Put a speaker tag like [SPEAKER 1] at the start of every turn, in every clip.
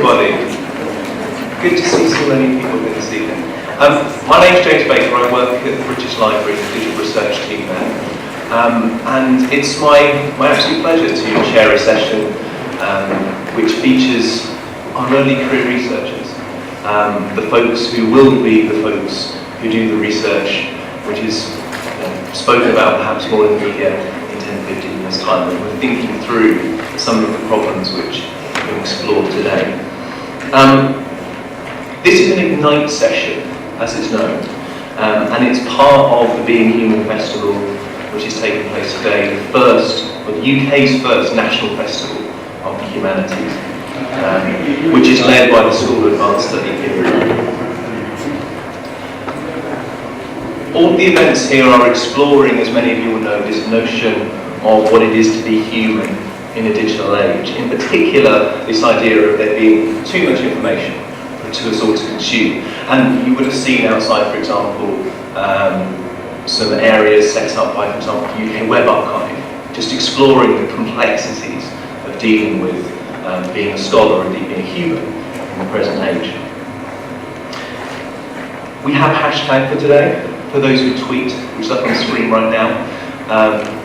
[SPEAKER 1] everybody. Good to see so many people here this evening. My name's James Baker. I work at the British Library, the digital research team there. And it's my absolute pleasure to chair a session which features our early career researchers, the folks who will be the folks who do the research, which is spoken about perhaps more in the media in 10-15 years' time. And we're thinking through some of the problems which we'll explore today. This is an Ignite session, as it's known, and it's part of the Being Human Festival, which is taking place today, the UK's first national festival of the Humanities, which is led by the School of Advanced Study here. All of the events here are exploring, as many of you will know, this notion of what it is to be human in a digital age. In particular, this idea of there being too much information to us all to consume. And you would have seen outside, for example, some areas set up by, for example, the UK Web Archive, just exploring the complexities of dealing with being a scholar and being a human in the present age. We have a hashtag for today, for those who tweet, which is up on the screen right now.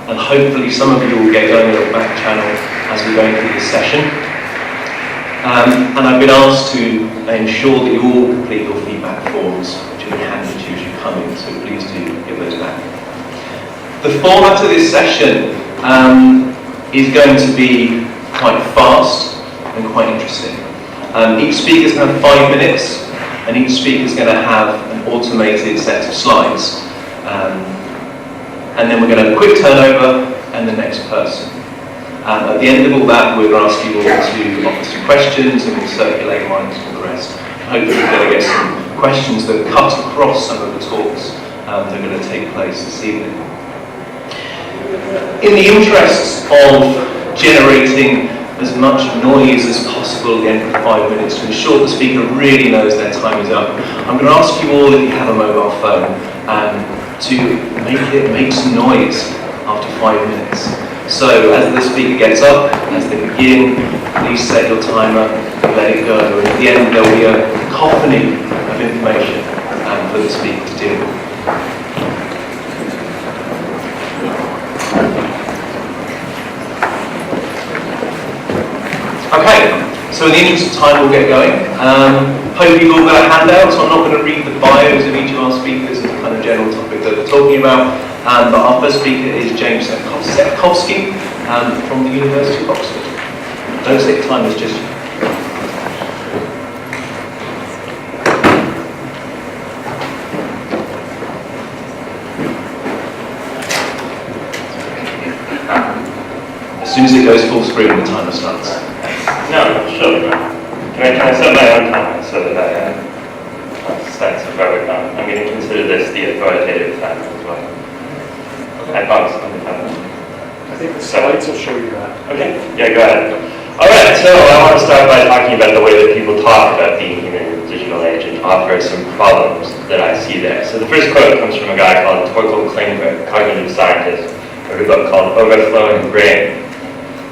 [SPEAKER 1] And hopefully some of you will get going on the back channel as we're going through this session. And I've been asked to ensure that you all complete your feedback forms, which will be handed to you as you come in, so please do give those back. The format of this session is going to be quite fast and quite interesting. Each speaker is going to have 5 minutes, and each speaker is going to have an automated set of slides. And then we're going to have a quick turnover and the next person. At the end of all that, we're going to ask you all to offer some questions and we'll circulate mics for the rest. Hopefully we're going to get some questions that cut across some of the talks that are going to take place this evening. In the interests of generating as much noise as possible again for 5 minutes to ensure the speaker really knows their time is up, I'm going to ask you all, if you have a mobile phone, to make some noise after 5 minutes. So as the speaker gets up, as they begin, please set your timer and let it go. And at the end there will be a cacophony of information for the speaker to deal with. Okay, so in the interest of time we'll get going. Hopefully you've all got a handout, so I'm not going to read the bios of each of our speakers and the kind of general topic that we're talking about. But our first speaker is James Setkovsky from the University of Oxford. Don't say time is just... As soon as it goes full screen, the timer starts.
[SPEAKER 2] No, sure. Can I set my own timer so that I have a sense of where we're going? I'm going to consider this the authoritative timer as well. I promise on the timer.
[SPEAKER 3] I think the slides will show you that.
[SPEAKER 2] Okay, yeah, go ahead. Alright, so I want to start by talking about the way that people talk about being human in the digital age and offer some problems that I see there. So the first quote comes from a guy called Torkel Klingberg, cognitive scientist, who wrote a book called Overflowing Brain.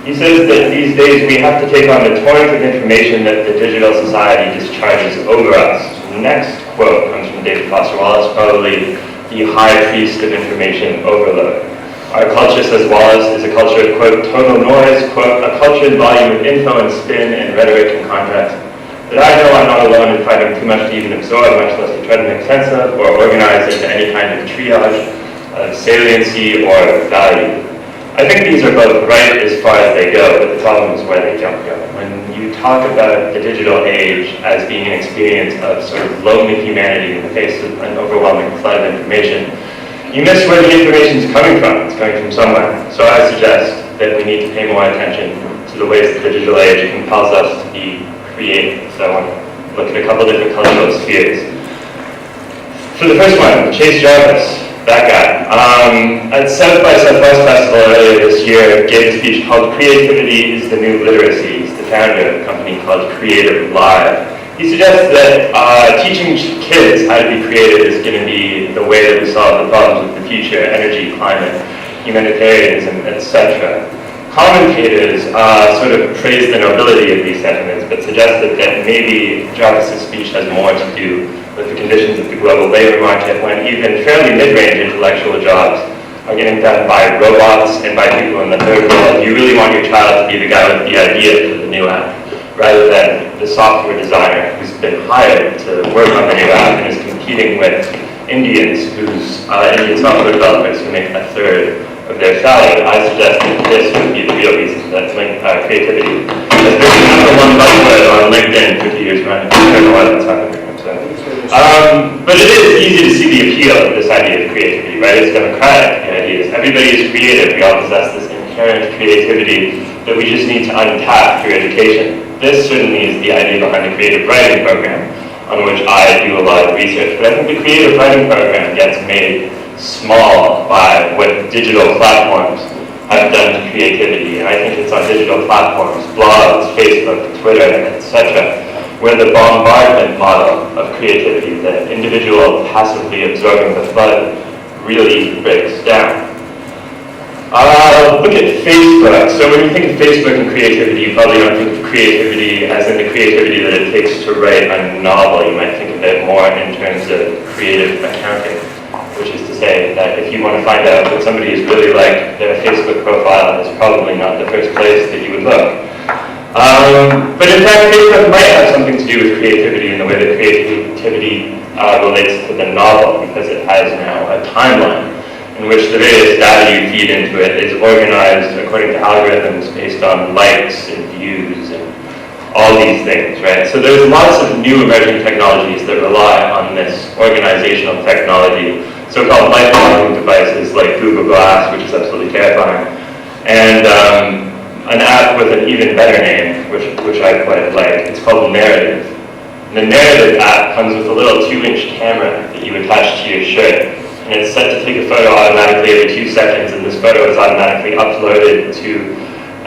[SPEAKER 2] He says that these days we have to take on the torrent of information that the digital society discharges over us. The next quote comes from David Foster Wallace, probably the high priest of information overload. Our culture, says Wallace, is a culture of, quote, total noise, quote, a cultured volume of info and spin and rhetoric and contrast that I know I'm not alone in finding too much to even absorb, much less to try to make sense of or organize into any kind of triage of saliency or value. I think these are both right as far as they go, but the problem is where they don't go. When you talk about the digital age as being an experience of sort of lonely humanity in the face of an overwhelming flood of information, you miss where the information is coming from. It's coming from somewhere. So I suggest that we need to pay more attention to the ways that the digital age compels us to be creative. So I want to look at a couple different cultural spheres. For the first one, Chase Jarvis. That guy. At South by Southwest Festival earlier this year, gave a speech called Creativity is the New Literacy. He's the founder of a company called Creative Live. He suggests that teaching kids how to be creative is going to be the way that we solve the problems of the future, energy, climate, humanitarianism, etc. Commentators sort of praise the nobility of these sentiments, but suggested that maybe Jarvis's speech has more to do with the conditions of the global labor market, when even fairly mid-range intellectual jobs are getting done by robots and by people in the third world. You really want your child to be the guy with the idea for the new app, rather than the software designer who's been hired to work on the new app and is competing with Indian software developers who make a third of their salary. I suggest that this would be the real reason that creativity has been the number one buzzword on LinkedIn 50 years running. I don't know why that's happening. But it is easy to see the appeal of this idea of creativity, right? It's democratic, the idea is everybody is creative. We all possess this inherent creativity that we just need to untap through education. This certainly is the idea behind the creative writing program, on which I do a lot of research. But I think the creative writing program gets made small by what digital platforms have done to creativity. And I think it's on digital platforms, blogs, Facebook, Twitter, etc., where the bombardment model of creativity, the individual passively absorbing the flood, really breaks down. Look at Facebook. So when you think of Facebook and creativity, you probably don't think of creativity as in the creativity that it takes to write a novel. You might think of it more in terms of creative accounting, which is to say that if you want to find out what somebody is really like, their Facebook profile is probably not the first place that you would look. But in fact, Facebook might have something to do with creativity in the way that creativity relates to the novel, because it has now a timeline in which the various data you feed into it is organized according to algorithms based on likes and views and all these things, right? So there's lots of new emerging technologies that rely on this organizational technology, so-called life-following devices like Google Glass, which is absolutely terrifying, and an app with an even better name, which I quite like. It's called Narrative. And the Narrative app comes with a little 2-inch camera that you attach to your shirt. And it's set to take a photo automatically every 2 seconds, and this photo is automatically uploaded to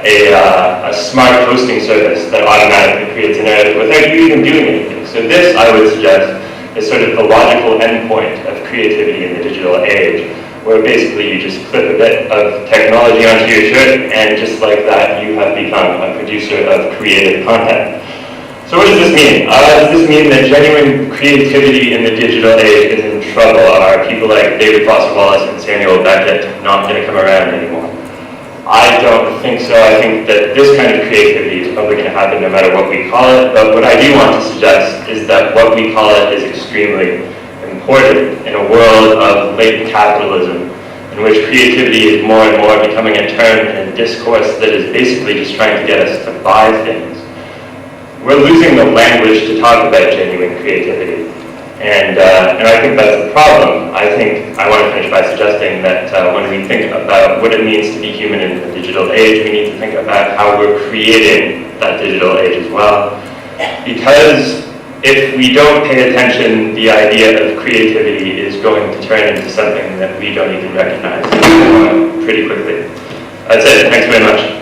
[SPEAKER 2] a smart hosting service that automatically creates a narrative without you even doing anything. So this, I would suggest, is sort of the logical endpoint of creativity in the digital age, where basically you just clip a bit of technology onto your shirt, and just like that, you have become a producer of creative content. So what does this mean? Does this mean that genuine creativity in the digital age is in trouble? Are people like David Foster Wallace and Samuel Beckett not going to come around anymore? I don't think so. I think that this kind of creativity is probably going to happen no matter what we call it. But what I do want to suggest is that what we call it is extremely important in a world of late capitalism, in which creativity is more and more becoming a term in a discourse that is basically just trying to get us to buy things. We're losing the language to talk about genuine creativity. And I think that's the problem. I want to finish by suggesting that when we think about what it means to be human in the digital age, we need to think about how we're creating that digital age as well. Because if we don't pay attention, the idea of creativity is going to turn into something that we don't even recognize anymore pretty quickly. That's it. Thanks very much.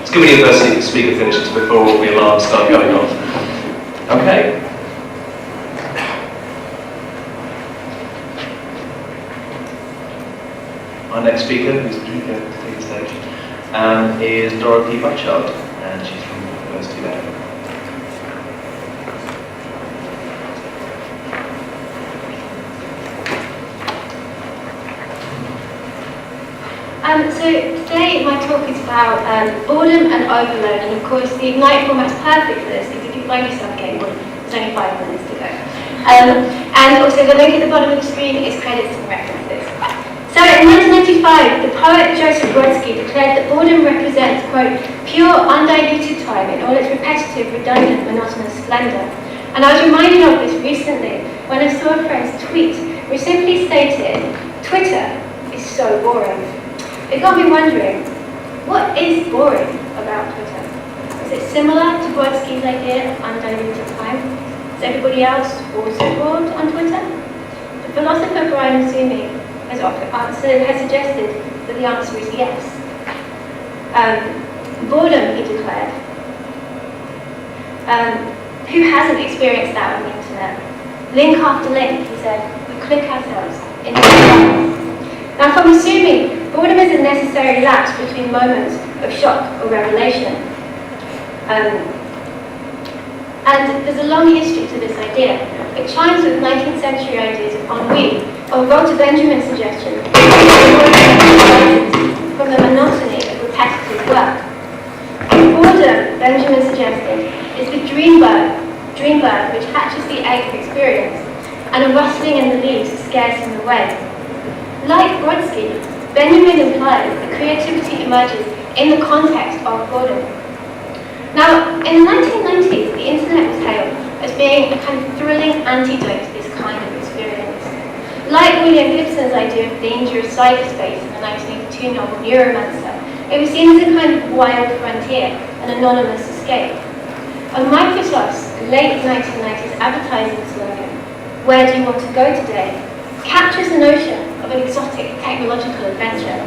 [SPEAKER 1] It's good when your first speaker finishes before all the alarms start going off. Okay. Our next speaker, who's going to take the stage, is Dorothy Butchard, and she's from the University of Edinburgh.
[SPEAKER 4] So today my talk is about boredom and overload, and of course the Ignite format's perfect for this, because if you find yourself getting bored, there's only 5 minutes to go. And also the link at the bottom of the screen is credits and references. So in 1995, the poet Joseph Brodsky declared that boredom represents, quote, pure, undiluted time in all its repetitive, redundant, monotonous splendor. And I was reminded of this recently when I saw a friend's tweet which simply stated, Twitter is so boring. It got me wondering, what is boring about Twitter? Is it similar to Brodsky's idea of undiluted time? Is everybody else also bored on Twitter? The philosopher Brian Sumi has suggested that the answer is yes. Boredom, he declared, Who hasn't experienced that on the internet? Link after link, he said, we click ourselves into the dark. Now, from assuming boredom is a necessary lapse between moments of shock or revelation, and there's a long history to this idea. It chimes with 19th century ideas of ennui, or Walter Benjamin's suggestion from the monotony of repetitive work. Boredom, Benjamin suggested, is the dream bird which hatches the egg of experience, and a rustling in the leaves scares him away. Like Brodsky, Benjamin implies that creativity emerges in the context of boredom. Now, in the 1990s, the internet was hailed as being a kind of thrilling antidote to this kind of experience. Like William Gibson's idea of dangerous cyberspace in the 1982 novel Neuromancer, it was seen as a kind of wild frontier, an anonymous escape. On Microsoft's late 1990s advertising slogan, "Where do you want to go today?" captures the notion of an exotic technological adventure.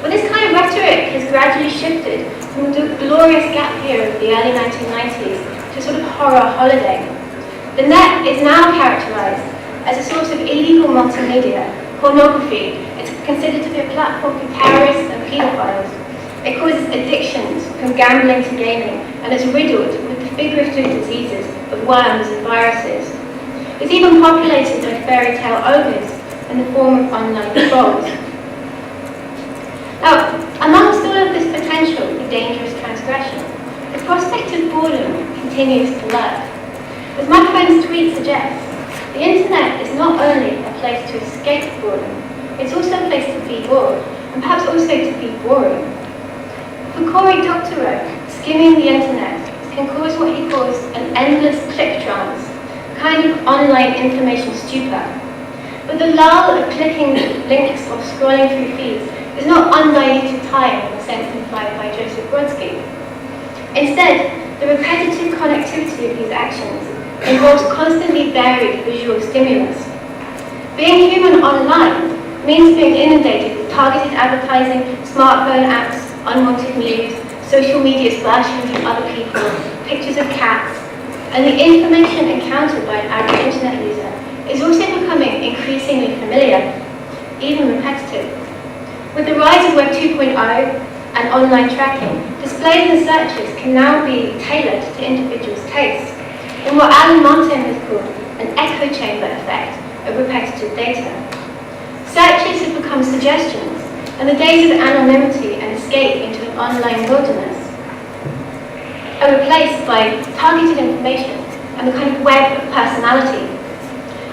[SPEAKER 4] But this kind of rhetoric has gradually shifted from the glorious gap year of the early 1990s to a sort of horror holiday. The net is now characterized as a source of illegal multimedia, pornography. It's considered to be a platform for terrorists and pedophiles. It causes addictions from gambling to gaming, and it's riddled with the figurative diseases of worms and viruses. It's even populated by fairy tale ogres in the form of online trolls. Now, amongst all of this potential for dangerous transgression, the prospect of boredom continues to lurk. As my friend's tweet suggests, the internet is not only a place to escape boredom, it's also a place to be bored, and perhaps also to be boring. For Cory Doctorow, skimming the internet can cause what he calls an endless click trance, a kind of online information stupor. But the lull of clicking links or scrolling through feeds is not undiluted time in the sense implied by Joseph Brodsky. Instead, the repetitive connectivity of these actions involves constantly varied visual stimulus. Being human online means being inundated with targeted advertising, smartphone apps, unwanted news, social media splashes of other people, pictures of cats, and the information encountered by an average internet user is also becoming increasingly familiar, even repetitive. With the rise of Web 2.0 and online tracking, displays and searches can now be tailored to individuals' tastes, in what Alan Martin has called an echo chamber effect of repetitive data. Searches have become suggestions, and the days of anonymity and escape into an online wilderness are replaced by targeted information and the kind of web of personality.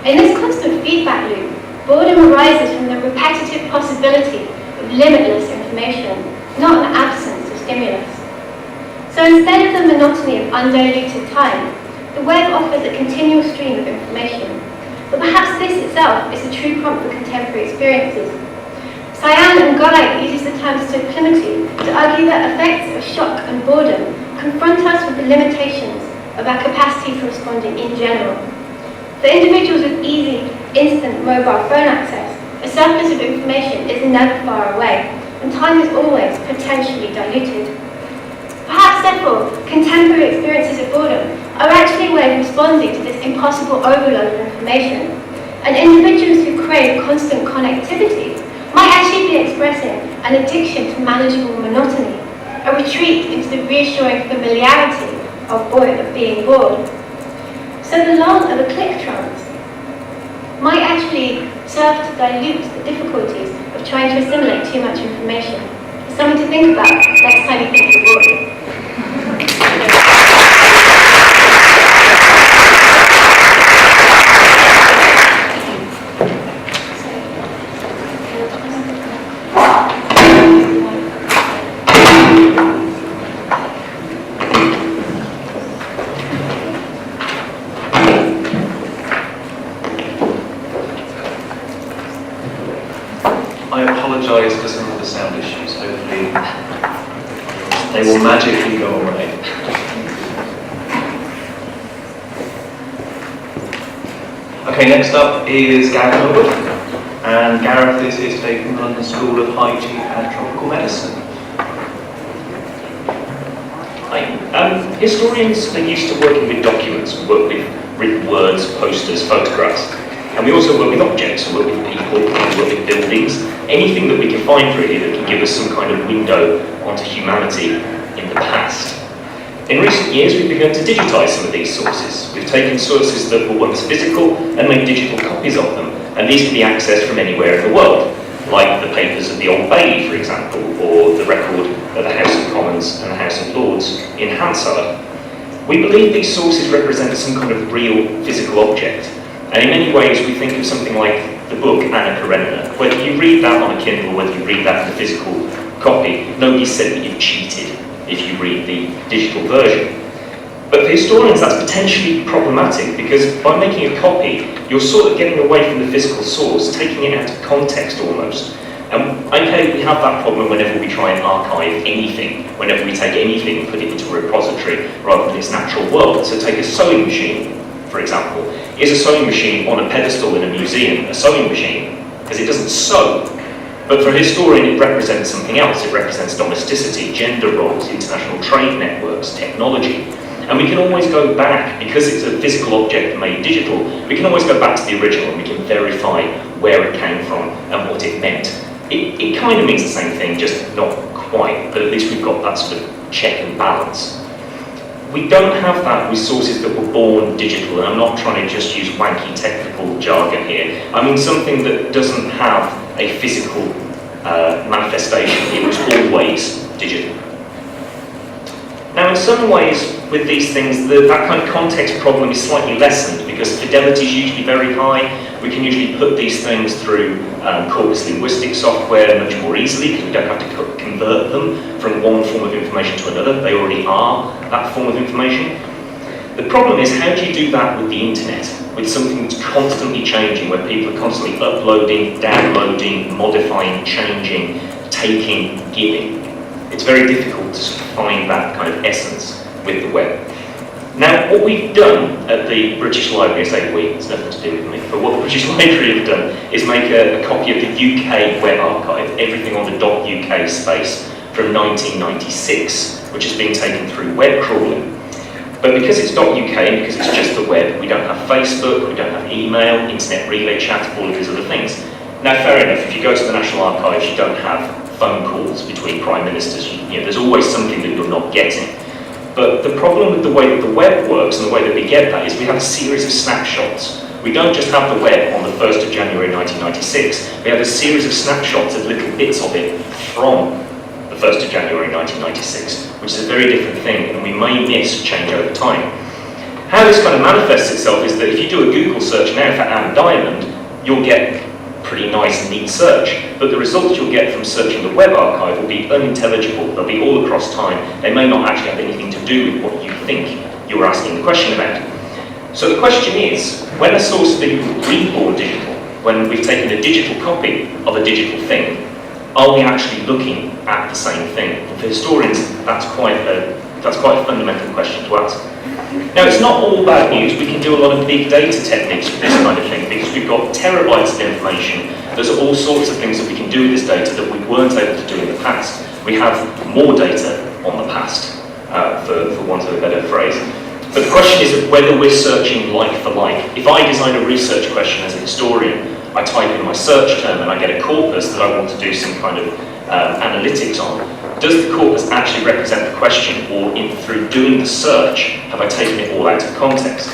[SPEAKER 4] In this constant feedback loop, boredom arises from the repetitive possibility of limitless information, not an absence of stimulus. So instead of the monotony of undiluted time, the web offers a continual stream of information. But perhaps this itself is the true prompt for contemporary experiences. Cyan and Guy uses the term sublimity to argue that effects of shock and boredom confront us with the limitations of our capacity for responding in general. For individuals with easy, instant mobile phone access, a surplus of information is never far away, and time is always potentially diluted. Perhaps, therefore, contemporary experiences of boredom are actually a way of responding to this impossible overload of information, and individuals who crave constant connectivity might actually be expressing an addiction to manageable monotony, a retreat into the reassuring familiarity of being bored. So the lull of a click trance might actually serve to dilute the difficulties of trying to assimilate too much information. It's something to think about next time you think you're bored.
[SPEAKER 1] I apologise for some of the sound issues. Hopefully they will magically go away. Okay, next up is Gareth Norwood. And Gareth is here today from the London School of Hygiene and Tropical Medicine.
[SPEAKER 2] Hi. Historians are used to working with documents. We work with written words, posters, photographs. And we also work with objects, we work with people, we work with buildings, anything that we can find really that can give us some kind of window onto humanity in the past. In recent years, we've begun to digitise some of these sources. We've taken sources that were once physical and made digital copies of them, and these can be accessed from anywhere in the world, like the papers of the Old Bailey, for example, or the record of the House of Commons and the House of Lords in Hansard. We believe these sources represent some kind of real physical object, and in many ways we think of something like the book Anna Karenina. Whether you read that on a Kindle, whether you read that in a physical copy, nobody said that you've cheated if you read the digital version. But for historians that's potentially problematic, because by making a copy, you're sort of getting away from the physical source, taking it out of context almost. And okay, we have that problem whenever we try and archive anything, whenever we take anything and put it into a repository rather than its natural world. So take a sewing machine, for example. Is a sewing machine on a pedestal in a museum a sewing machine? Because it doesn't sew. But for a historian, it represents something else. It represents domesticity, gender roles, international trade networks, technology. And we can always go back, because it's a physical object made digital, we can always go back to the original and we can verify where it came from and what it meant. It kind of means the same thing, just not quite, but at least we've got that sort of check and balance. We don't have that with sources that were born digital, and I'm not trying to just use wanky technical jargon here. I mean something that doesn't have a physical manifestation. It was always digital. Now in some ways with these things, that kind of context problem is slightly lessened because fidelity is usually very high. We can usually put these things through corpus linguistic software much more easily because we don't have to convert them from one form of information to another. They already are that form of information. The problem is, how do you do that with the internet? With something that's constantly changing, where people are constantly uploading, downloading, modifying, changing, taking, giving. It's very difficult to find that kind of essence with the web. Now, what we've done at the British Library, I say we, it's nothing to do with me, but what the British Library have done is make a copy of the UK Web Archive, everything on the .uk space from 1996, which has been taken through web crawling. But because it's .uk and because it's just the web, we don't have Facebook, we don't have email, internet relay chat, all of these other things. Now, fair enough, if you go to the National Archives, you don't have phone calls between prime ministers. You know, there's always something that you're not getting. But the problem with the way that the web works and the way that we get that is we have a series of snapshots. We don't just have the web on the 1st of January 1996. We have a series of snapshots of little bits of it from the 1st of January 1996, which is a very different thing, and we may miss change over time. How this kind of manifests itself is that if you do a Google search now for Anne Diamond, you'll get pretty nice, neat search, but the results you'll get from searching the web archive will be unintelligible. They'll be all across time. They may not actually have anything to do with what you think you were asking the question about. So the question is, when a source has been reborn digital, when we've taken a digital copy of a digital thing, are we actually looking at the same thing? And for historians, that's quite a fundamental question to ask. Now, it's not all bad news. We can do a lot of big data techniques with this kind of thing because we've got terabytes of information. There's all sorts of things that we can do with this data that we weren't able to do in the past. We have more data on the past, for want of a better phrase. But the question is whether we're searching like for like. If I design a research question as a historian, I type in my search term and I get a corpus that I want to do some kind of analytics on. Does the corpus actually represent the question, or through doing the search, have I taken it all out of context?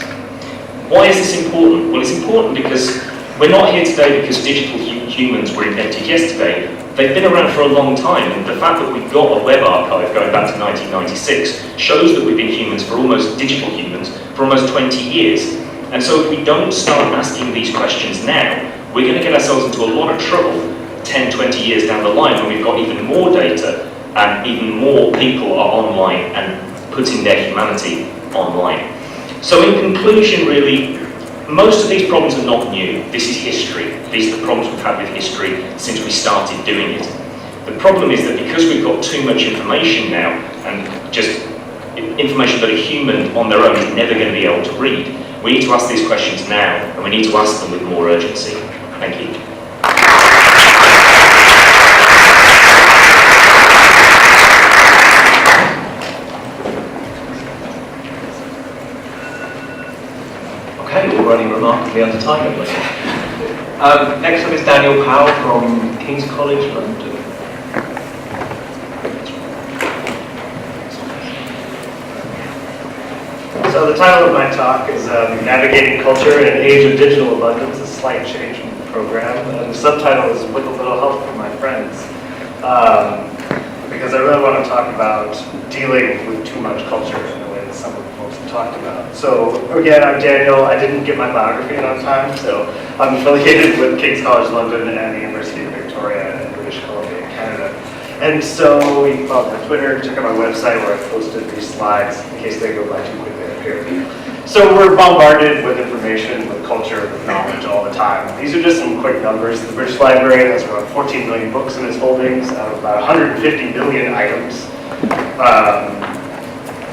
[SPEAKER 2] Why is this important? Well, it's important because we're not here today because digital humans were invented yesterday. They've been around for a long time, and the fact that we've got a web archive going back to 1996 shows that we've been humans for almost, digital humans, for almost 20 years. And so if we don't start asking these questions now, we're going to get ourselves into a lot of trouble 10, 20 years down the line when we've got even more data and even more people are online and putting their humanity online. So in conclusion, really, most of these problems are not new. This is history. These are the problems we've had with history since we started doing it. The problem is that because we've got too much information now, and just information that a human on their own is never going to be able to read, we need to ask these questions now, and we need to ask them with more urgency. Thank you.
[SPEAKER 1] Okay, we're running remarkably under time, I believe. Next up is Daniel Powell from King's College, London.
[SPEAKER 3] So the title of my talk is Navigating Culture in an Age of Digital Abundance, a slight change from the program. And the subtitle is With a Little Help from My Friends. Because I really want to talk about dealing with too much culture in the way that some of the folks have talked about. So again, I'm Daniel. I didn't get my biography in on time, so I'm affiliated with King's College London and the University of Victoria in British Columbia, Canada. And so you can follow me on Twitter, check out my website where I've posted these slides in case they go by too quickly up here. So we're bombarded with information, with culture, with knowledge all the time. These are just some quick numbers. The British Library has around 14 million books in its holdings out of about 150 million items.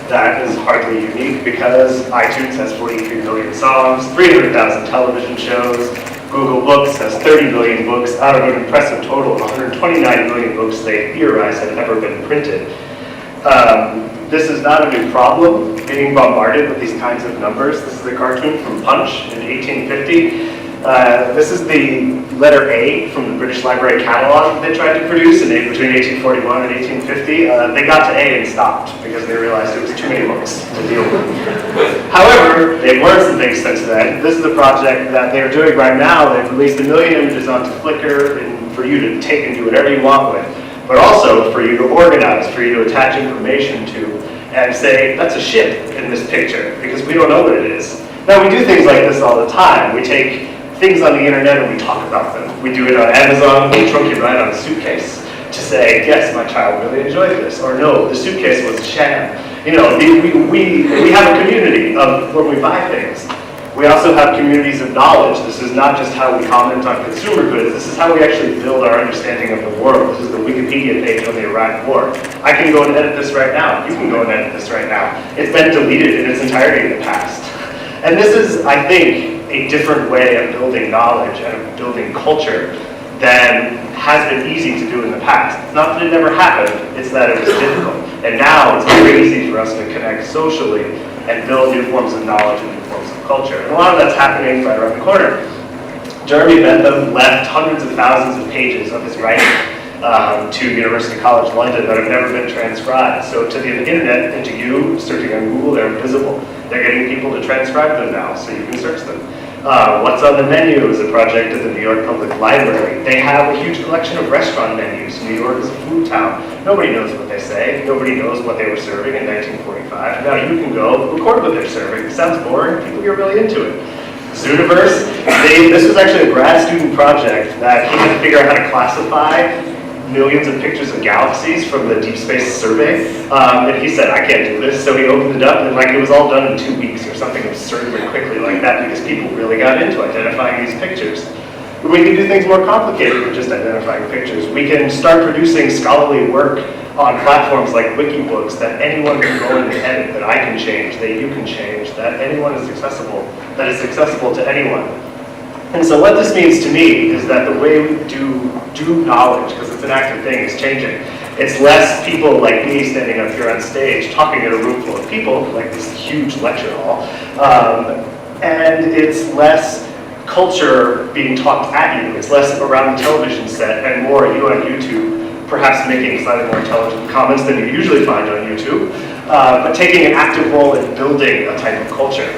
[SPEAKER 3] That is hardly unique because iTunes has 43 million songs, 300,000 television shows, Google Books has 30 million books out of an impressive total of 129 million books they theorize have ever been printed. This is not a new problem, being bombarded with these kinds of numbers. This is a cartoon from Punch in 1850. This is the letter A from the British Library catalog they tried to produce between 1841 and 1850. They got to A and stopped because they realized it was too many books to deal with. However, they've learned some things since then. This is the project that they're doing right now. They've released 1 million images onto Flickr for you to take and do whatever you want with, but also for you to organize, for you to attach information to, and say, that's a ship in this picture, because we don't know what it is. Now, we do things like this all the time. We take things on the internet and we talk about them. We do it on Amazon, we trunk it right on a suitcase to say, yes, my child really enjoyed this, or no, the suitcase was a sham. You know, we have a community of when we buy things. We also have communities of knowledge. This is not just how we comment on consumer goods, this is how we actually build our understanding of the world. This is the Wikipedia page on the Iraq War. I can go and edit this right now. You can go and edit this right now. It's been deleted in its entirety in the past. And this is, I think, a different way of building knowledge and of building culture than has been easy to do in the past. It's not that it never happened, it's that it was difficult. And now it's very easy for us to connect socially and build new forms of knowledge and new forms of culture. And a lot of that's happening right around the corner. Jeremy Bentham left hundreds of thousands of pages of his writing to University College London that have never been transcribed. So to the internet and to you, searching on Google, they're visible. They're getting people to transcribe them now, so you can search them. What's on the Menu is a project of the New York Public Library. They have a huge collection of restaurant menus. New York is a food town. Nobody knows what they say. Nobody knows what they were serving in 1945. Now you can go record what they're serving. It sounds boring. People get really into it. Zooniverse, this was actually a grad student project that he had to figure out how to classify millions of pictures of galaxies from the Deep Space Survey, and he said, I can't do this, so he opened it up, and it was all done in 2 weeks or something absurdly quickly like that because people really got into identifying these pictures. But we can do things more complicated than just identifying pictures. We can start producing scholarly work on platforms like Wikibooks that anyone can go and edit, that I can change, that you can change, that that is accessible to anyone. And so what this means to me is that the way we do knowledge, because it's an active thing, is changing. It's less people like me standing up here on stage talking in a room full of people, like this huge lecture hall, and it's less culture being talked at you. It's less around the television set and more you on YouTube, perhaps making slightly more intelligent comments than you usually find on YouTube, but taking an active role in building a type of culture.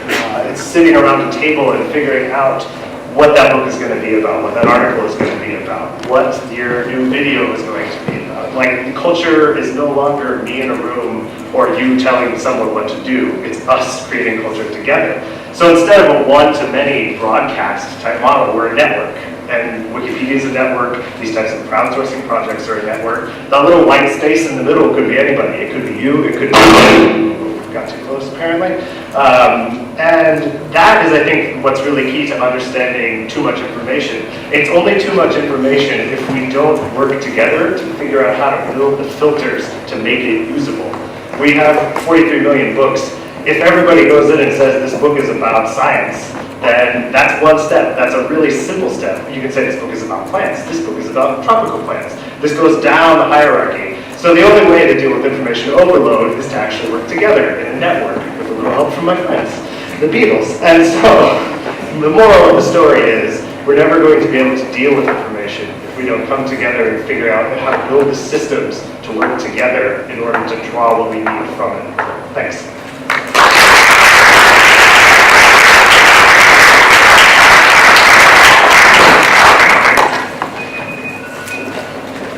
[SPEAKER 3] It's sitting around a table and figuring out what that book is going to be about, what that article is going to be about, what your new video is going to be about. Like, culture is no longer me in a room or you telling someone what to do. It's us creating culture together. So instead of a one-to-many broadcast type model, we're a network. And Wikipedia is a network. These types of crowdsourcing projects are a network. That little white space in the middle could be anybody. It could be you, it could be got too close apparently. And that is, I think, what's really key to understanding too much information. It's only too much information if we don't work together to figure out how to build the filters to make it usable. We have 43 million books. If everybody goes in and says this book is about science, then that's one step. That's a really simple step. You can say this book is about plants. This book is about tropical plants. This goes down the hierarchy. So the only way to deal with information overload is to actually work together in a network with a little help from my friends, the Beatles. And so The moral of the story is we're never going to be able to deal with information if we don't come together and figure out how to build the systems to work together in order to draw what we need from it. Thanks.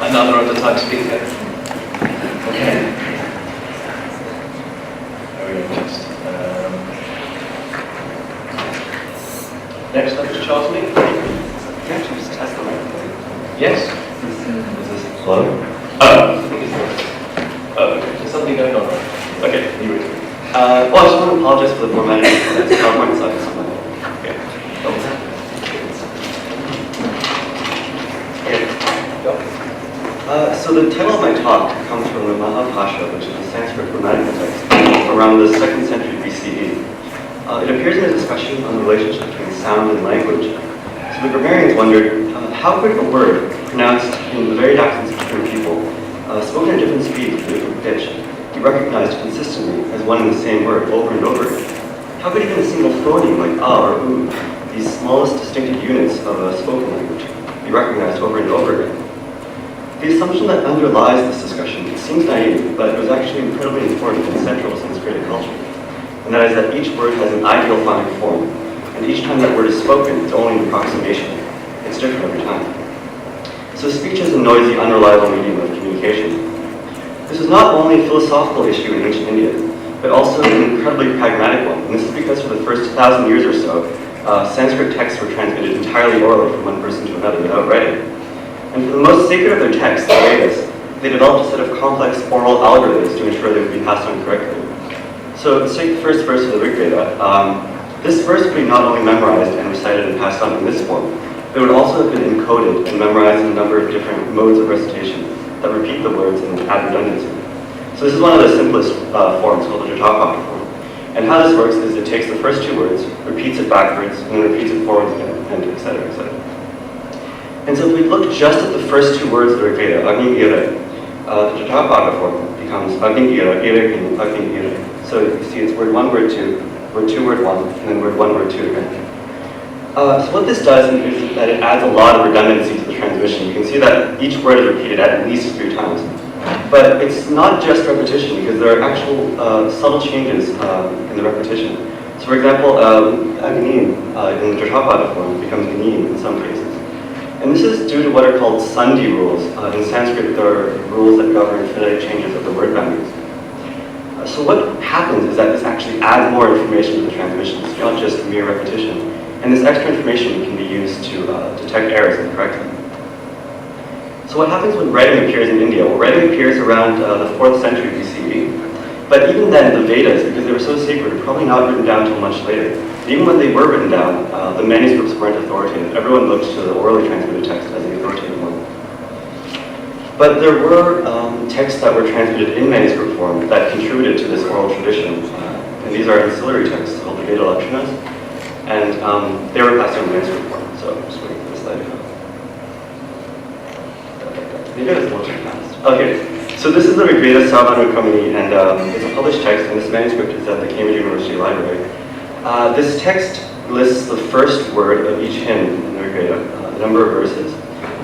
[SPEAKER 1] Another other-time speaker. Okay. Next up is Charles Lee.
[SPEAKER 5] Can I actually just test the microphone?
[SPEAKER 1] Yes?
[SPEAKER 5] Is this hello?
[SPEAKER 1] Oh, okay. There's something going on. Okay, you would.
[SPEAKER 5] Well, I just want to apologize for the formatting. It's PowerPoint slides or something.
[SPEAKER 1] Okay.
[SPEAKER 5] So the title of my talk comes from the Mahapasha, which is a Sanskrit grammatical text around the 2nd century BCE. It appears in a discussion on the relationship between sound and language. So the grammarians wondered, how could a word pronounced in the varied accents of different people, spoken at different speeds with different pitch, be recognized consistently as one and the same word over and over again? How could even a single phoneme like ah or oo, these smallest distinctive units of a spoken language, be recognized over and over again? The assumption that underlies this discussion seems naive, but it was actually incredibly important and central to Sanskrit culture. And that is that each word has an ideal phonic form, and each time that word is spoken, it's only an approximation. It's different every time. So speech is a noisy, unreliable medium of communication. This is not only a philosophical issue in ancient India, but also an incredibly pragmatic one. And this is because for the first 1,000 years or so, Sanskrit texts were transmitted entirely orally from one person to another without writing. And for the most sacred of their texts, the Vedas, they developed a set of complex oral algorithms to ensure they would be passed on correctly. So let's take the first verse of the Rig Veda. This verse would be not only memorized and recited and passed on in this form, but it would also have been encoded and memorized in a number of different modes of recitation that repeat the words and add redundancy. So this is one of the simplest forms, called the Jatapaka form. And how this works is it takes the first two words, repeats it backwards, and then repeats it forwards again, and et cetera, et cetera. And so if we look just at the first two words of the Rig Veda, Agni Ire, the Jatapaka form becomes Agni Ire, Ire, Agni Ire. So you see it's word 1, word 2, word 1, and then word 1, word 2 again. So what this does is that it adds a lot of redundancy to the transmission. You can see that each word is repeated at least 3 times. But it's not just repetition, because there are actual subtle changes in the repetition. So for example, Agni in the Jatapaka form becomes Gni in some cases. And this is due to what are called Sandhi rules. In Sanskrit, there are rules that govern phonetic changes of the word boundaries. So what happens is that this actually adds more information to the transmission. It's not just mere repetition. And this extra information can be used to detect errors incorrectly. So what happens when writing appears in India? Well, writing appears around the 4th century BCE. But even then, the Vedas, because they were so sacred, were probably not written down until much later. And even when they were written down, the manuscripts weren't authoritative. Everyone looked to the orally transmitted text as the authoritative one. But there were texts that were transmitted in manuscript form that contributed to this oral tradition. And these are ancillary texts called the Veda Lakshanas. And they were passed on in manuscript form. So I'm just waiting for the slide to come. Maybe it's a little too fast. Okay. So this is the Rig Veda Sarvanukrami, and it's a published text, and this manuscript is at the Cambridge University Library. This text lists the first word of each hymn in the Rig Veda, the number of verses,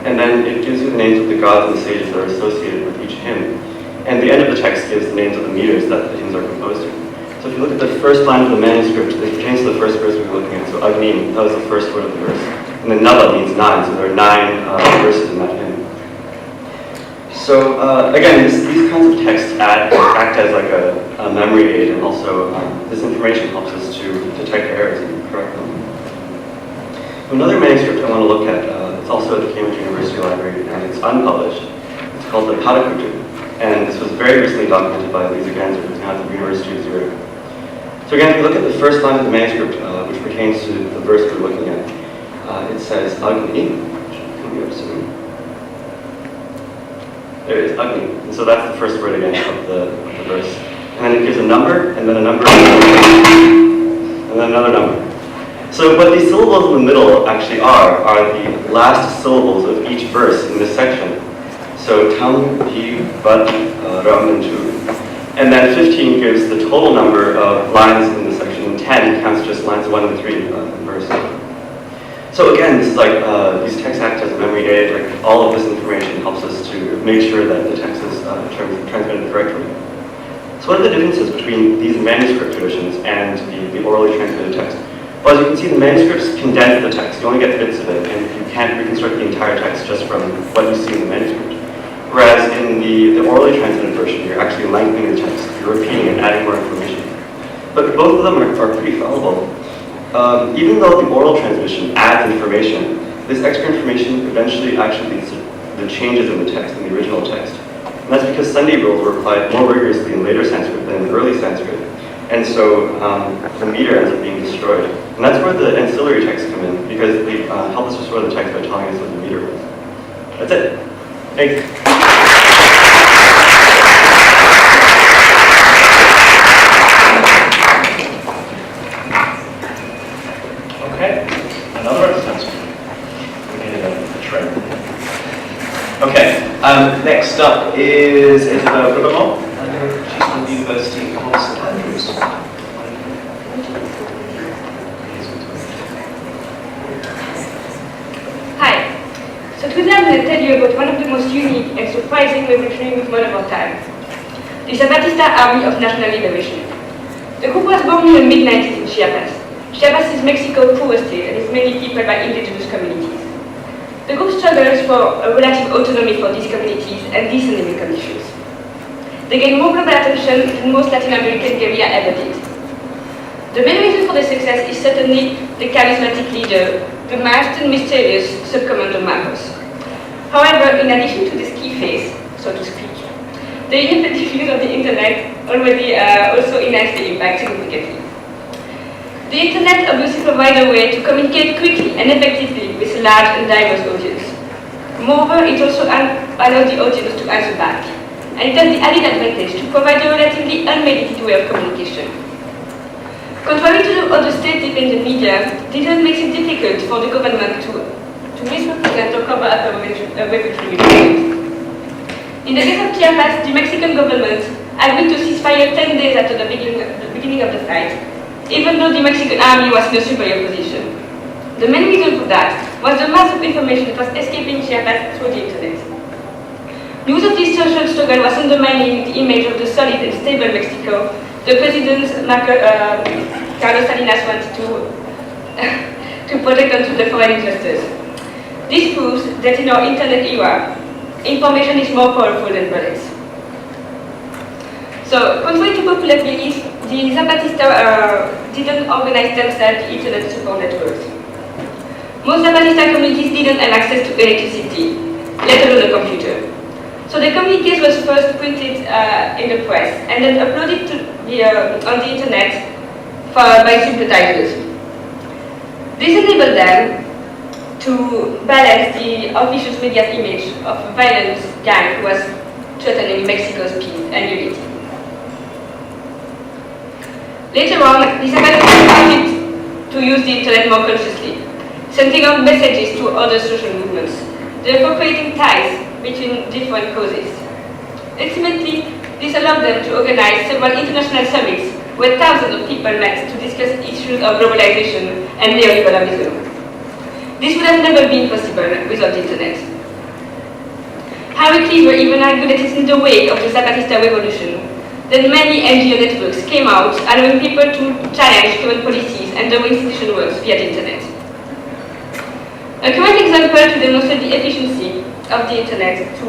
[SPEAKER 5] and then it gives you the names of the gods and sages that are associated with each hymn. And the end of the text gives the names of the meters that the hymns are composed in. So if you look at the first line of the manuscript, it pertains to the first verse we were looking at. So Agni, that was the first word of the verse. And then Nava means 9, so there are 9 verses in that hymn. So again, these kinds of texts act as like a memory aid, and also this information helps us to detect errors and correct them. Another manuscript I want to look at, it's also at the Cambridge University Library, and it's unpublished. It's called the Padakutu, and this was very recently documented by Lisa Ganser, who's now at the University of Zurich. So again, if you look at the first line of the manuscript, which pertains to the verse we're looking at, it says Agni, which will come here soon. There it is, Agni. And so that's the first word again of the verse. And then it gives a number, and then a number, and then another number. So what these syllables in the middle actually are the last syllables of each verse in this section. So tam, hi, but, ram, and tu. And then 15 gives the total number of lines in this section, and 10 counts just lines 1 and 3 in verse. person. So again, this is like these texts act as a memory aid. Like all of this information helps us to make sure that the text is transmitted correctly. So what are the differences between these manuscript traditions and the orally transmitted text? Well, as you can see, the manuscripts condense the text. You only get bits of it, and you can't reconstruct the entire text just from what you see in the manuscript. Whereas in the orally transmitted version, you're actually lengthening the text. You're repeating and adding more information. But both of them are pretty fallible. Even though the oral transmission adds information, this extra information eventually actually leads to the changes in the text, in the original text. And that's because Sunday rules were applied more rigorously in later Sanskrit than in early Sanskrit. And so the meter ends up being destroyed. And that's where the ancillary texts come in, because they help us restore the text by telling us what the meter is. That's it. Thanks.
[SPEAKER 1] Okay, another Sanskrit. We're getting a trend. Okay, next up is Isabel Bruggemont, and she's from the University of St Andrews.
[SPEAKER 6] Hi. So today I'm going to tell you about one of the most unique and surprising revolutionary movements of our time, the Zapatista Army of National Liberation. The group was born in the mid-90s in Chiapas. Chiapas is Mexico's poorest state and is mainly peopled by indigenous communities. The group struggles for a relative autonomy for these communities and decent living conditions. They gain more global attention than most Latin American guerrilla ever did. The main reason for their success is certainly the charismatic leader, the masked and mysterious Subcommander Marcos. However, in addition to this key face, so to speak, the ineffective use of the internet already also enhanced the impact significantly. The internet obviously provides a way to communicate quickly and effectively with a large and diverse audience. Moreover, it also allows the audience to answer back, and it has the added advantage to provide a relatively unmediated way of communication. Contrary to the other state-dependent media, this makes it difficult for the government to misrepresent or cover up a revolutionary movement. In the case of Chiapas, the Mexican government agreed to ceasefire 10 days after the beginning of the fight, even though the Mexican army was in a superior position. The main reason for that was the mass of information that was escaping Chiapas through the internet. News of this social struggle was undermining the image of the solid and stable Mexico the President Carlos Salinas wanted to protect onto the foreign investors. This proves that in our internet era, information is more powerful than bullets. So, contrary to popular belief, the Zapatista didn't organize themselves the internet support networks. Most Zapatista communities didn't have access to electricity, let alone a computer. So the communiques was first printed in the press and then uploaded on the internet by sympathizers. This enabled them to balance the official media's image of a violent gang who was threatening Mexico's peace and unity. Later on, the Zapatists started to use the internet more consciously, sending out messages to other social movements, therefore creating ties between different causes. Ultimately, this allowed them to organize several international summits where thousands of people met to discuss issues of globalization and neoliberalism. This would have never been possible without the internet. Harry Cleaver even argued that it's in the wake of the Zapatista revolution that many NGO networks came out allowing people to challenge current policies and the way institution works via the internet. A current example to demonstrate the efficiency of the internet to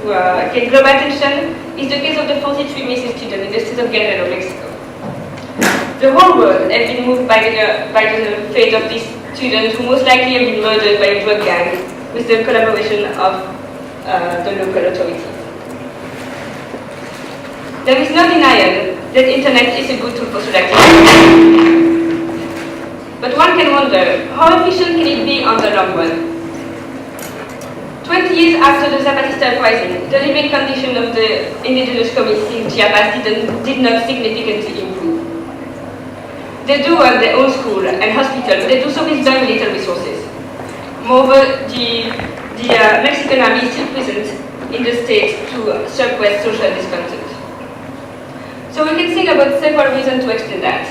[SPEAKER 6] get global attention is the case of the 43 missing students in the state of Guerrero, Mexico. The whole world has been moved by the fate of these students who most likely have been murdered by a drug gang with the collaboration of the local authorities. There is no denial that internet is a good tool for social activity. But one can wonder, how efficient can it be on the long run? 20 years after the Zapatista uprising, the living condition of the indigenous community in Chiapas did not significantly improve. They do run their own school and hospital, but they do so with very little resources. Moreover, the Mexican army is still present in the state to suppress social discontent. So we can think about several reasons to explain that.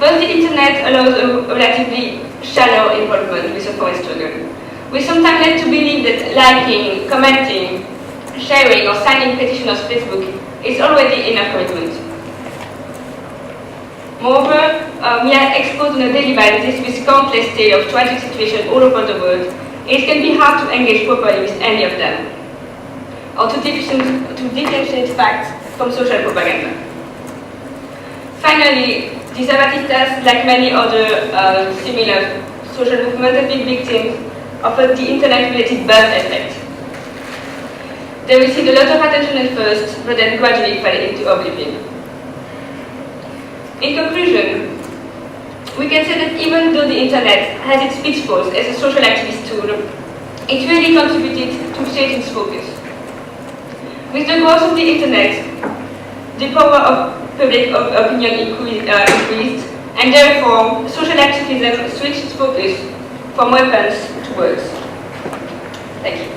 [SPEAKER 6] First, the internet allows a relatively shallow involvement with a forest struggle. We sometimes led to believe that liking, commenting, sharing, or signing petitions on Facebook is already enough commitment. Moreover, we are exposed on a daily basis with countless tales of tragic situations all over the world. It can be hard to engage properly with any of them, or to differentiate facts from social propaganda. Finally, the Zapatistas, like many other similar social movements, have been victims of the internet-related buzz effect. They received a lot of attention at first, but then gradually fell into oblivion. In conclusion, we can say that even though the internet has its pitfalls as a social activist tool, it really contributed to Satan's focus. With the growth of the internet, the power of public opinion increased, and therefore social activism switched its focus from weapons to words. Thank you.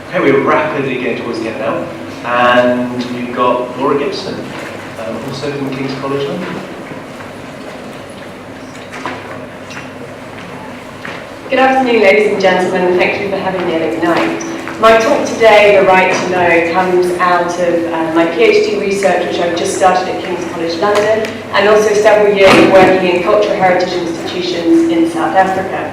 [SPEAKER 1] Okay, we're rapidly getting towards the end now, and we've got Laura Gibson, also from King's College London.
[SPEAKER 7] Good afternoon, ladies and gentlemen, and thank you for having me at Ignite. My talk today, The Right to Know, comes out of my PhD research, which I've just started at King's College London, and also several years of working in cultural heritage institutions in South Africa.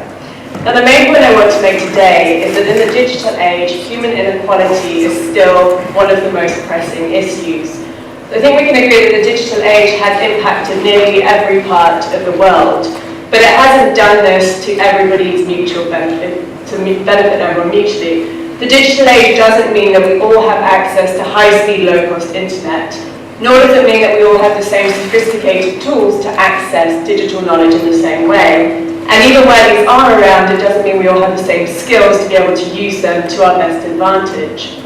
[SPEAKER 7] Now, the main point I want to make today is that in the digital age, human inequality is still one of the most pressing issues. I think we can agree that the digital age has impacted nearly every part of the world, but it hasn't done this to everybody's mutual benefit, to benefit everyone mutually. The digital age doesn't mean that we all have access to high-speed, low-cost internet, nor does it mean that we all have the same sophisticated tools to access digital knowledge in the same way. And even where these are around, it doesn't mean we all have the same skills to be able to use them to our best advantage.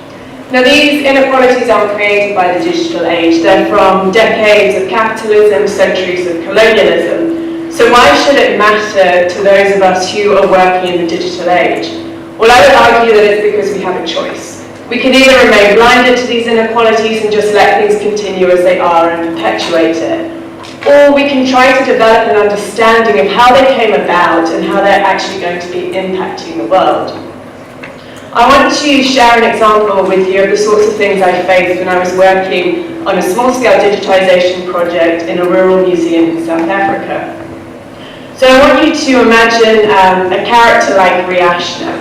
[SPEAKER 7] Now, these inequalities aren't created by the digital age. They're from decades of capitalism, centuries of colonialism. So why should it matter to those of us who are working in the digital age? Well, I would argue that it's because we have a choice. We can either remain blinded to these inequalities and just let things continue as they are and perpetuate it, or we can try to develop an understanding of how they came about and how they're actually going to be impacting the world. I want to share an example with you of the sorts of things I faced when I was working on a small-scale digitization project in a rural museum in South Africa. So I want you to imagine a character like Riashna.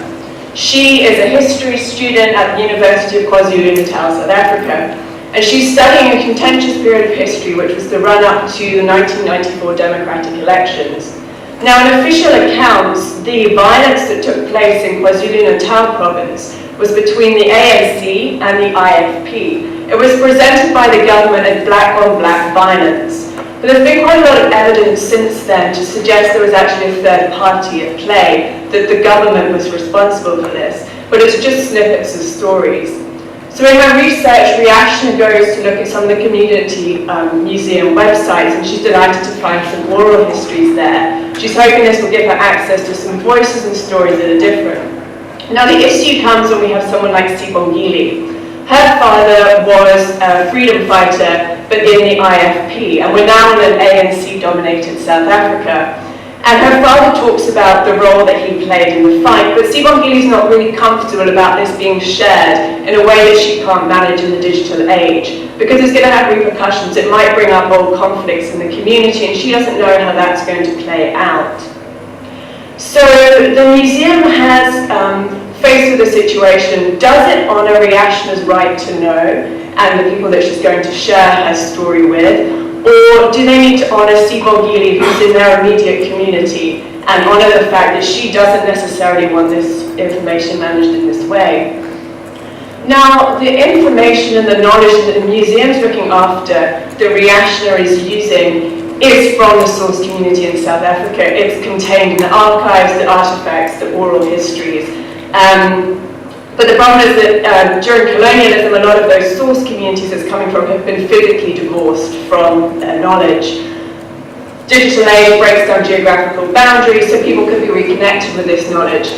[SPEAKER 7] She is a history student at the University of KwaZulu-Natal, South Africa, and she's studying a contentious period of history, which was the run-up to the 1994 democratic elections. Now, in official accounts, the violence that took place in KwaZulu-Natal province was between the ANC and the IFP. It was presented by the government as black-on-black violence. But there's been quite a lot of evidence since then to suggest there was actually a third party at play, that the government was responsible for this. But it's just snippets of stories. So in my research, Riashna goes to look at some of the community museum websites, and she's delighted to find some oral histories there. She's hoping this will give her access to some voices and stories that are different. Now the issue comes when we have someone like Sibongile. Her father was a freedom fighter, but in the IFP, and we're now in an ANC-dominated South Africa. And her father talks about the role that he played in the fight, but Sibongile's not really comfortable about this being shared in a way that she can't manage in the digital age, because it's going to have repercussions. It might bring up old conflicts in the community, and she doesn't know how that's going to play out. So the museum has, faced with the situation, does it honour Riashna's right to know, and the people that she's going to share her story with, or do they need to honour Sibongile, who's in their immediate community, and honour the fact that she doesn't necessarily want this information managed in this way? Now, the information and the knowledge that the museum's looking after, that Riashna is using, is from the source community in South Africa. It's contained in the archives, the artifacts, the oral histories. But the problem is that during colonialism, a lot of those source communities it's coming from have been physically divorced from their knowledge. Digital age breaks down geographical boundaries so people can be reconnected with this knowledge.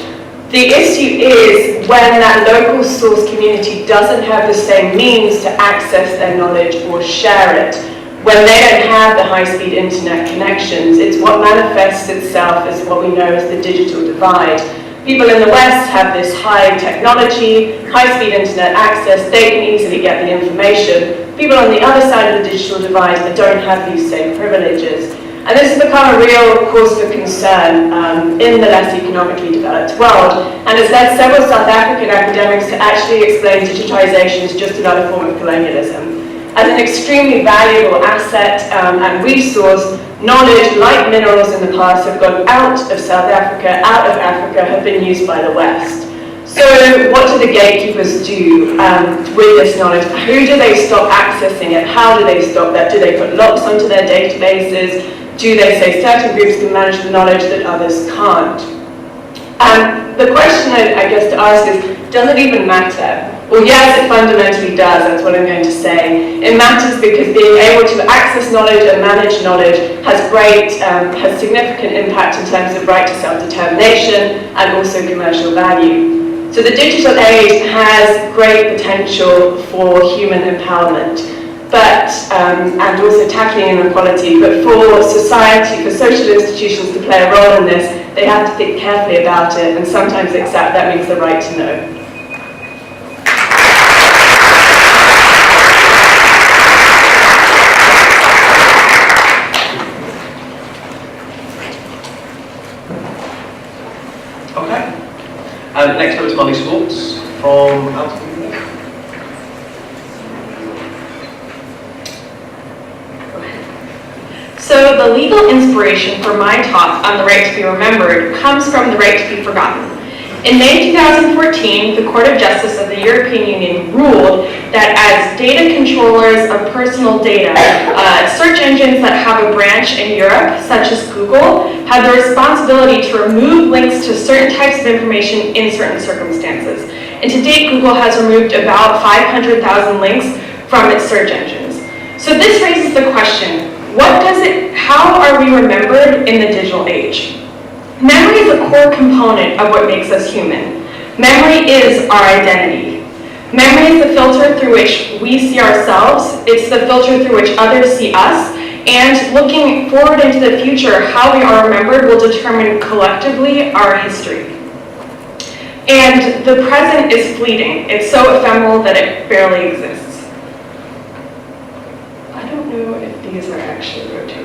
[SPEAKER 7] The issue is when that local source community doesn't have the same means to access their knowledge or share it. When they don't have the high-speed internet connections, it's what manifests itself as what we know as the digital divide. People in the West have this high technology, high-speed internet access, they can easily get the information. People on the other side of the digital divide that don't have these same privileges. And this has become a real cause for concern in the less economically developed world, and has led several South African academics to actually explain digitization as just another form of colonialism. As an extremely valuable asset and resource, knowledge, like minerals in the past, have gone out of South Africa, out of Africa, have been used by the West. So what do the gatekeepers do with this knowledge? Who do they stop accessing it? How do they stop that? Do they put locks onto their databases? Do they say certain groups can manage the knowledge that others can't? The question I guess to ask is, does it even matter? Well, yes, it fundamentally does, that's what I'm going to say. It matters because being able to access knowledge and manage knowledge has significant impact in terms of right to self-determination and also commercial value. So the digital age has great potential for human empowerment, and also tackling inequality, but for society, for social institutions to play a role in this, they have to think carefully about it and sometimes accept that means the right to know.
[SPEAKER 1] Okay. Next up is Molly Schwartz from out of the UK.
[SPEAKER 8] So the legal inspiration for my talk on the right to be remembered comes from the right to be forgotten. In May 2014, the Court of Justice of the European Union ruled that as data controllers of personal data, search engines that have a branch in Europe, such as Google, have the responsibility to remove links to certain types of information in certain circumstances. And to date, Google has removed about 500,000 links from its search engines. So this raises the question, how are we remembered in the digital age? Memory is a core component of what makes us human. Memory is our identity. Memory is the filter through which we see ourselves. It's the filter through which others see us. And looking forward into the future, how we are remembered will determine collectively our history. And the present is fleeting. It's so ephemeral that it barely exists. I don't know if these are actually rotating.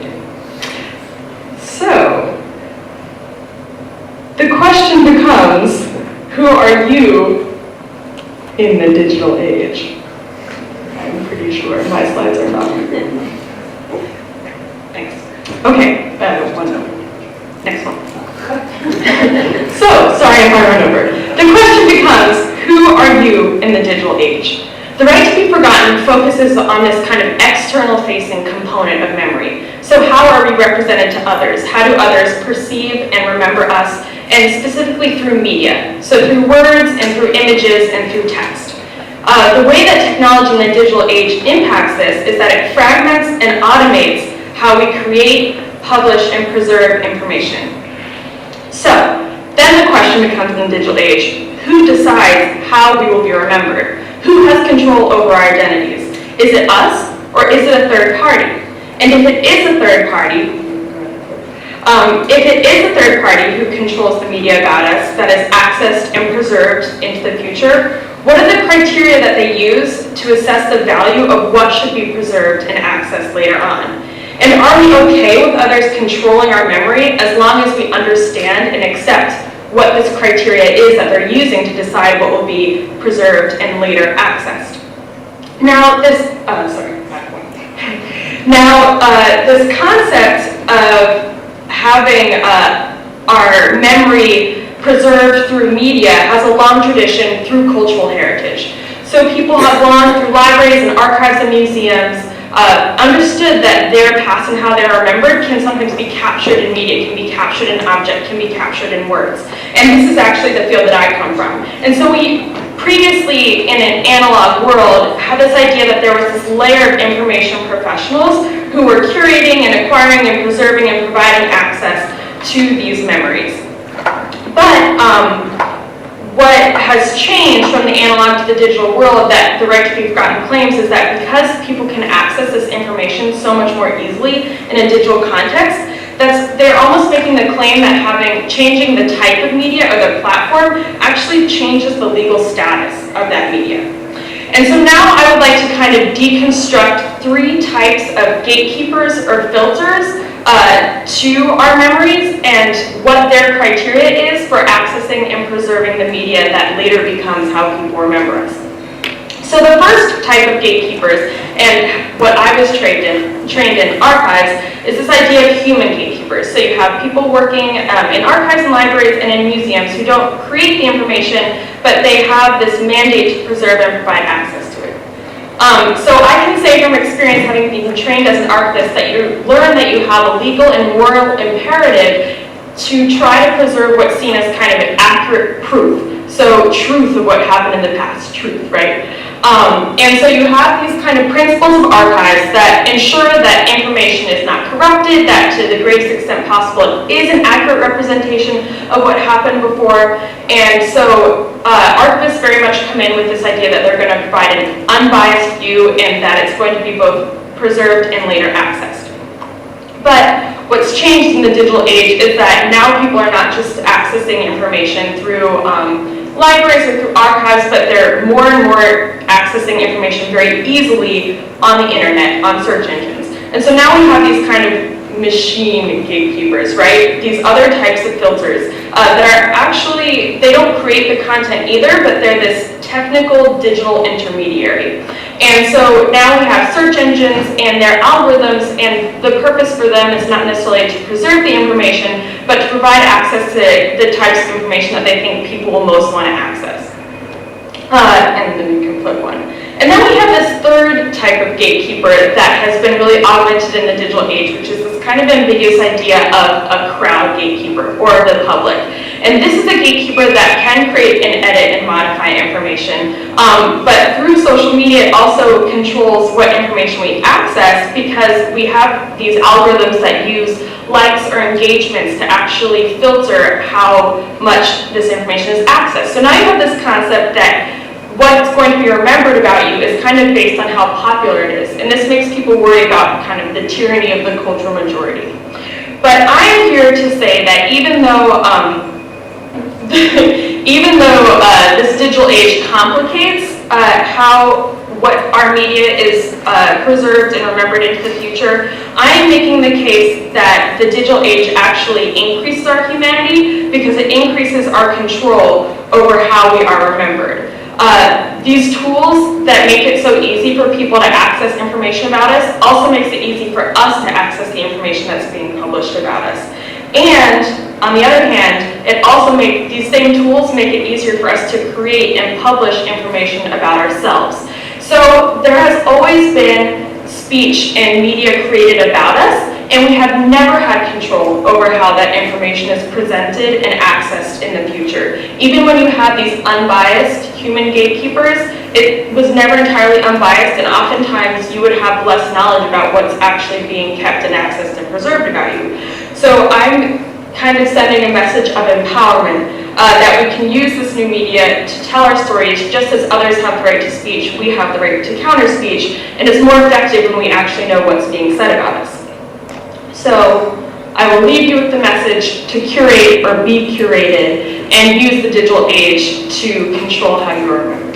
[SPEAKER 8] So, the question becomes, who are you in the digital age? I'm pretty sure my slides are not moving. Thanks. Okay, one more. Next one. So, sorry if I run over. The question becomes, who are you in the digital age? The right to be forgotten focuses on this kind of external-facing component of memory. So how are we represented to others? How do others perceive and remember us? And specifically through media. So through words and through images and through text. The way that technology in the digital age impacts this is that it fragments and automates how we create, publish, and preserve information. So then the question becomes in the digital age, who decides how we will be remembered? Who has control over our identities? Is it us, or is it a third party? And if it is a third party, who controls the media about us, that is accessed and preserved into the future, what are the criteria that they use to assess the value of what should be preserved and accessed later on? And are we okay with others controlling our memory as long as we understand and accept what this criteria is that they're using to decide what will be preserved and later accessed? Now, this concept of having our memory preserved through media has a long tradition through cultural heritage. So people have gone through libraries and archives and museums, understood that their past and how they are remembered can sometimes be captured in media, can be captured in object, can be captured in words. And this is actually the field that I come from. And so we previously in an analog world had this idea that there was this layer of information professionals who were curating and acquiring and preserving and providing access to these memories. But what has changed from the analog to the digital world that the right to be forgotten claims is that because people can access this information so much more easily in a digital context, they're almost making the claim that changing the type of media or the platform actually changes the legal status of that media. And so now I would like to kind of deconstruct 3 types of gatekeepers or filters to our memories and what their criteria is for accessing and preserving the media that later becomes how people remember us. So the first type of gatekeepers, and what I was trained in archives, is this idea of human gatekeepers. So you have people working in archives and libraries and in museums who don't create the information, but they have this mandate to preserve and provide access to it. So I can say from experience, having been trained as an archivist, that you learn that you have a legal and moral imperative to try to preserve what's seen as kind of an accurate proof. So truth of what happened in the past, truth, right? And so you have these kind of principles of archives that ensure that information is not corrupted, that to the greatest extent possible it is an accurate representation of what happened before. And so archivists very much come in with this idea that they're going to provide an unbiased view and that it's going to be both preserved and later accessed. But what's changed in the digital age is that now people are not just accessing information through libraries or through archives, but they're more and more accessing information very easily on the internet, on search engines. And so now we have these kind of machine gatekeepers, right? These other types of filters that are actually, they don't create the content either, but they're this technical digital intermediary. And so now we have search engines and their algorithms, and the purpose for them is not necessarily to preserve the information, but to provide access to the types of information that they think people will most want to access. And then we can flip one. And then we have this third type of gatekeeper that has been really augmented in the digital age, which is this kind of ambiguous idea of a crowd gatekeeper, or the public. And this is a gatekeeper that can create and edit and modify information, but through social media it also controls what information we access, because we have these algorithms that use likes or engagements to actually filter how much this information is accessed. So now you have this concept that what's going to be remembered about you is kind of based on how popular it is. And this makes people worry about kind of the tyranny of the cultural majority. But I am here to say that even though this digital age complicates what our media is preserved and remembered into the future, I am making the case that the digital age actually increases our humanity because it increases our control over how we are remembered. These tools that make it so easy for people to access information about us also makes it easy for us to access the information that's being published about us. And on the other hand, it also these same tools make it easier for us to create and publish information about ourselves. So there has always been speech and media created about us, and we have never had control over how that information is presented and accessed in the future. Even when you have these unbiased human gatekeepers, it was never entirely unbiased, and oftentimes you would have less knowledge about what's actually being kept and accessed and preserved about you. So I'm kind of sending a message of empowerment, that we can use this new media to tell our stories just as others have the right to speech, we have the right to counter speech, and it's more effective when we actually know what's being said about us. So I will leave you with the message to curate or be curated and use the digital age to control how you are remembered.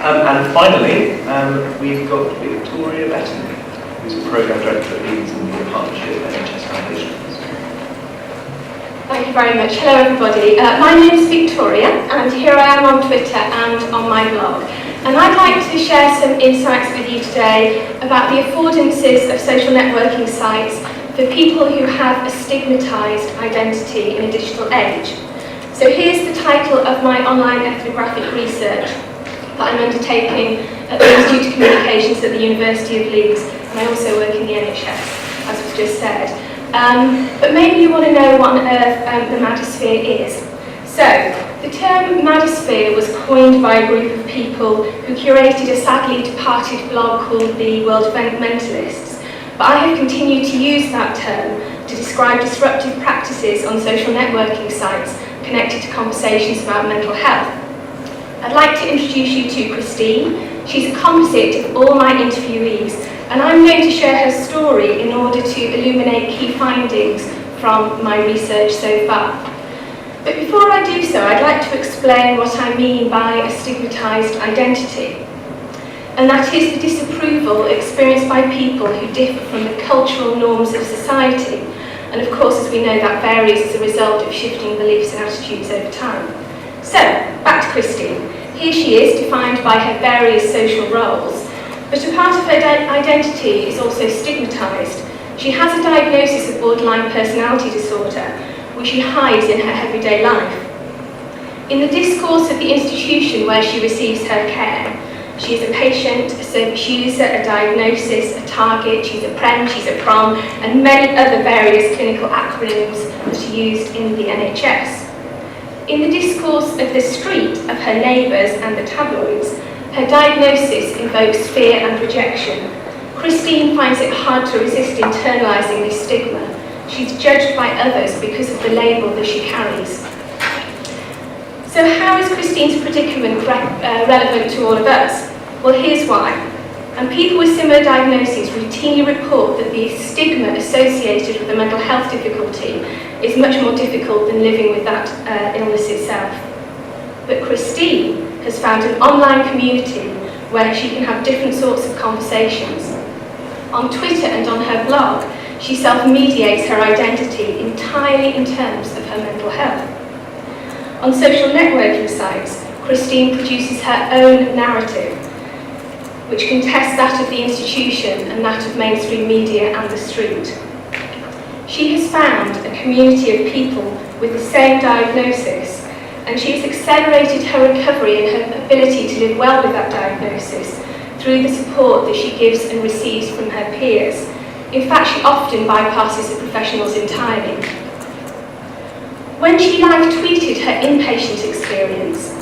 [SPEAKER 1] And finally, we've got Victoria Betten, who's a Programme Director at Leeds and Media Partnership at NHS Foundations.
[SPEAKER 9] Thank you very much. Hello everybody. My name is Victoria, and here I am on Twitter and on my blog. And I'd like to share some insights with you today about the affordances of social networking sites for people who have a stigmatised identity in a digital age. So here's the title of my online ethnographic research that I'm undertaking at the Institute of Communications at the University of Leeds, and I also work in the NHS, as was just said. But maybe you want to know what on earth the Madasphere is. So, the term Madasphere was coined by a group of people who curated a sadly departed blog called the World of Mentalists, but I have continued to use that term to describe disruptive practices on social networking sites connected to conversations about mental health. I'd like to introduce you to Christine. She's a composite of all my interviewees, and I'm going to share her story in order to illuminate key findings from my research so far. But before I do so, I'd like to explain what I mean by a stigmatised identity. And that is the disapproval experienced by people who differ from the cultural norms of society. And of course, as we know, that varies as a result of shifting beliefs and attitudes over time. So, back to Christine. Here she is, defined by her various social roles. But a part of her identity is also stigmatised. She has a diagnosis of borderline personality disorder, which she hides in her everyday life. In the discourse of the institution where she receives her care, she is a patient, a service user, a diagnosis, a target, she's a prem, she's a prom, and many other various clinical acronyms that are used in the NHS. In the discourse of the street, of her neighbours and the tabloids, her diagnosis invokes fear and rejection. Christine finds it hard to resist internalising this stigma. She's judged by others because of the label that she carries. So how is Christine's predicament relevant to all of us? Well, here's why. And people with similar diagnoses routinely report that the stigma associated with a mental health difficulty is much more difficult than living with that illness itself. But Christine has found an online community where she can have different sorts of conversations. On Twitter and on her blog, she self-mediates her identity entirely in terms of her mental health. On social networking sites, Christine produces her own narrative, which contests that of the institution and that of mainstream media and the street. She has found a community of people with the same diagnosis, and she has accelerated her recovery and her ability to live well with that diagnosis through the support that she gives and receives from her peers. In fact, she often bypasses the professionals entirely. When she live tweeted her inpatient experience,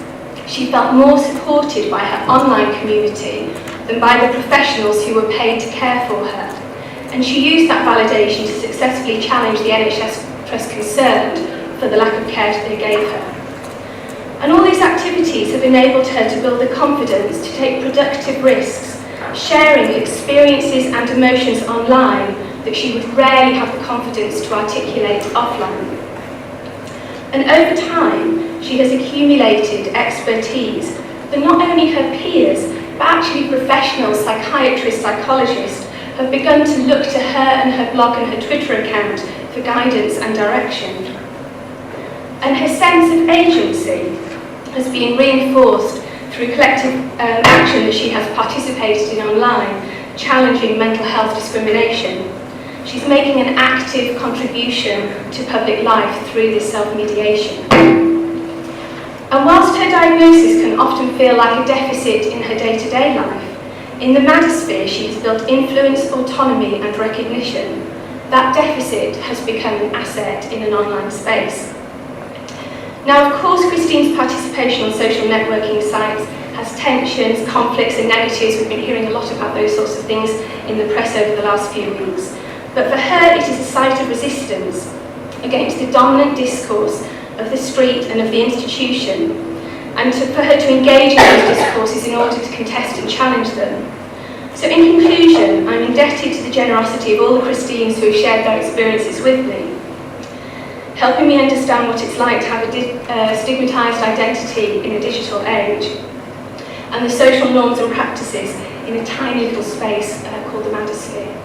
[SPEAKER 9] she felt more supported by her online community than by the professionals who were paid to care for her. And she used that validation to successfully challenge the NHS Trust concerned for the lack of care that they gave her. And all these activities have enabled her to build the confidence to take productive risks, sharing experiences and emotions online that she would rarely have the confidence to articulate offline. And over time, she has accumulated expertise that not only her peers, but actually professionals, psychiatrists, psychologists, have begun to look to her and her blog and her Twitter account for guidance and direction. And her sense of agency has been reinforced through collective action that she has participated in online, challenging mental health discrimination. She's making an active contribution to public life through this self-mediation. And whilst her diagnosis can often feel like a deficit in her day-to-day life, in the Madasphere she has built influence, autonomy and recognition. That deficit has become an asset in an online space. Now, of course, Christine's participation on social networking sites has tensions, conflicts and negatives. We've been hearing a lot about those sorts of things in the press over the last few weeks. But for her, it is a site of resistance against the dominant discourse of the street and of the institution, and for her to engage in those discourses in order to contest and challenge them. So in conclusion, I'm indebted to the generosity of all the Christines who have shared their experiences with me, helping me understand what it's like to have a stigmatised identity in a digital age, and the social norms and practices in a tiny little space called the Madasphere.